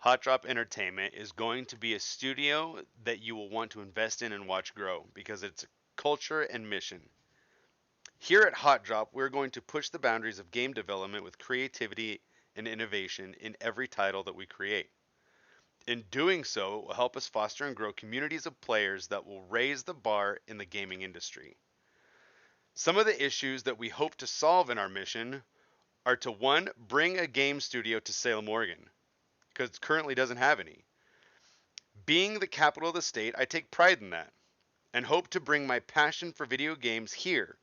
Hot Drop Entertainment is going to be a studio that you will want to invest in and watch grow because it's culture and mission. Here at Hot Drop, we're going to push the boundaries of game development with creativity and innovation in every title that we create. In doing so, it will help us foster and grow communities of players that will raise the bar in the gaming industry. Some of the issues that we hope to solve in our mission are to one, bring a game studio to Salem, Oregon, because it currently doesn't have any. Being the capital of the state, I take pride in that and hope to bring my passion for video games here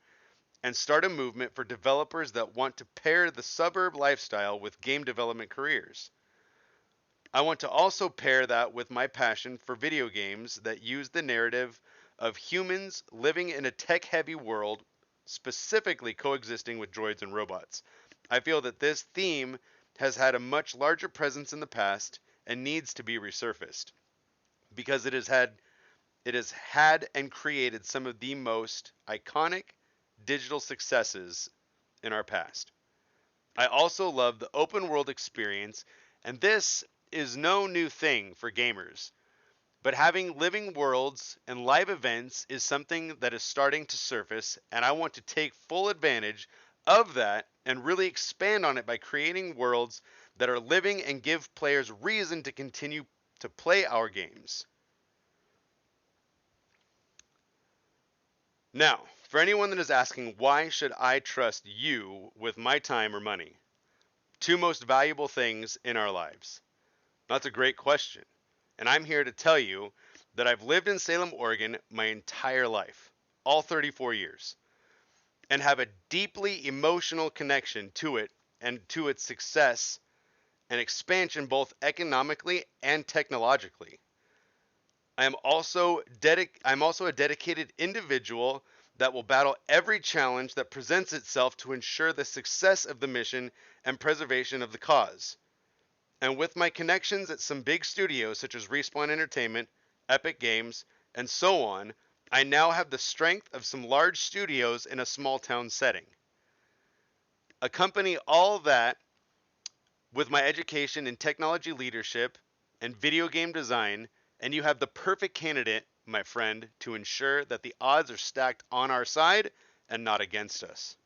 and start a movement for developers that want to pair the suburb lifestyle with game development careers. I want to also pair that with my passion for video games that use the narrative of humans living in a tech heavy world, specifically coexisting with droids and robots. I feel that this theme has had a much larger presence in the past and needs to be resurfaced because it has had and created some of the most iconic digital successes in our past. I also love the open world experience, and this is no new thing for gamers. But having living worlds and live events is something that is starting to surface, and I want to take full advantage of that and really expand on it by creating worlds that are living and give players reason to continue to play our games. Now, for anyone that is asking, why should I trust you with my time or money? Two most valuable things in our lives. That's a great question. And I'm here to tell you that I've lived in Salem, Oregon my entire life, all 34 years, and have a deeply emotional connection to it and to its success and expansion both economically and technologically. I'm also a dedicated individual that will battle every challenge that presents itself to ensure the success of the mission and preservation of the cause. And with my connections at some big studios such as Respawn Entertainment, Epic Games, and so on, I now have the strength of some large studios in a small town setting. Accompany all that with my education in technology leadership and video game design, and you have the perfect candidate, my friend, to ensure that the odds are stacked on our side and not against us.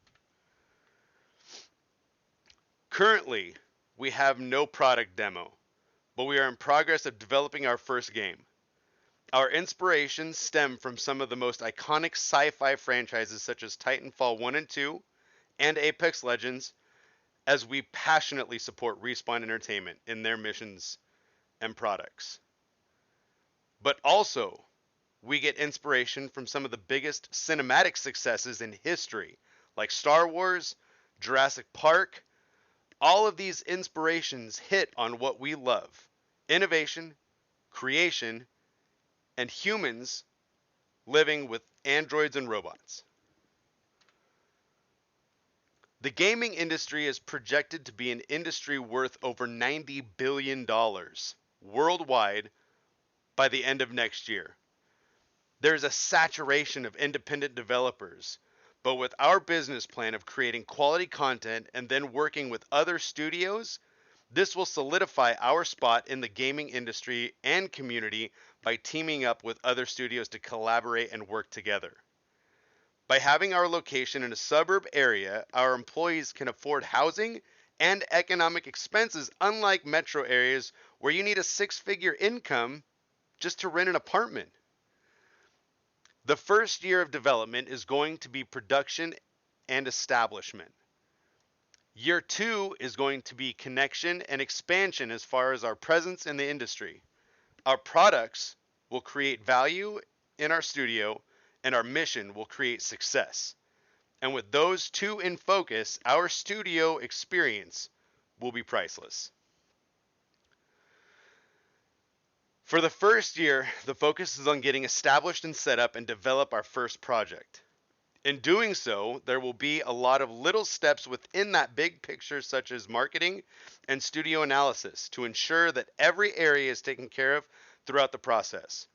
Currently, we have no product demo, but we are in progress of developing our first game. Our inspirations stem from some of the most iconic sci-fi franchises such as Titanfall 1 and 2 and Apex Legends, as we passionately support Respawn Entertainment in their missions and products. But also, we get inspiration from some of the biggest cinematic successes in history, like Star Wars, Jurassic Park. All of these inspirations hit on what we love: innovation, creation, and humans living with androids and robots. The gaming industry is projected to be an industry worth over $90 billion worldwide by the end of next year. There's a saturation of independent developers, but with our business plan of creating quality content and then working with other studios, this will solidify our spot in the gaming industry and community by teaming up with other studios to collaborate and work together. By having our location in a suburb area, our employees can afford housing and economic expenses, unlike metro areas where you need a six-figure income just to rent an apartment. The first year of development is going to be production and establishment. Year two is going to be connection and expansion as far as our presence in the industry. Our products will create value in our studio, and our mission will create success. And with those two in focus, our studio experience will be priceless. For the first year, the focus is on getting established and set up and develop our first project. In doing so, there will be a lot of little steps within that big picture, such as marketing and studio analysis, to ensure that every area is taken care of throughout the process.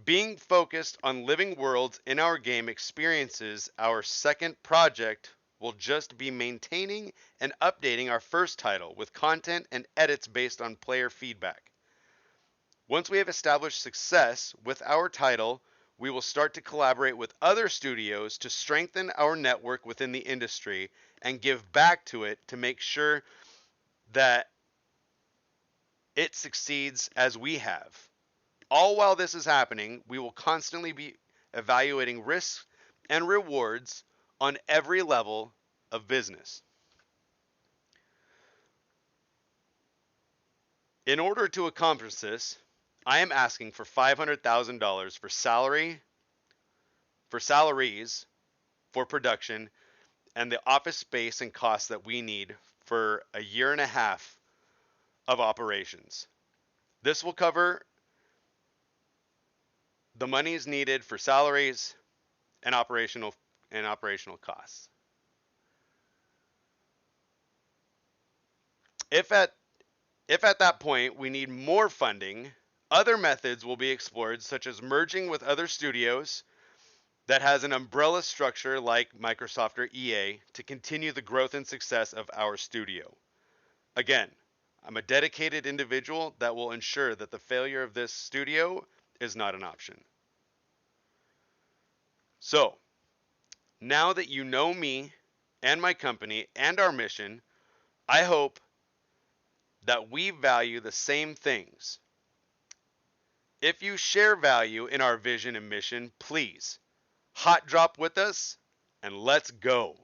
Being focused on living worlds in our game experiences, our second project will just be maintaining and updating our first title with content and edits based on player feedback. Once we have established success with our title, we will start to collaborate with other studios to strengthen our network within the industry and give back to it to make sure that it succeeds as we have. All while this is happening, we will constantly be evaluating risks and rewards on every level of business. In order to accomplish this, I am asking for $500,000 for salaries, for production, and the office space and costs that we need for a year and a half of operations. This will cover the monies needed for salaries and operational costs. If at that point we need more funding, other methods will be explored, such as merging with other studios that has an umbrella structure like Microsoft or EA to continue the growth and success of our studio. Again, I'm a dedicated individual that will ensure that the failure of this studio is not an option. So, now that you know me and my company and our mission, I hope that we value the same things. If you share value in our vision and mission, please hot drop with us and let's go.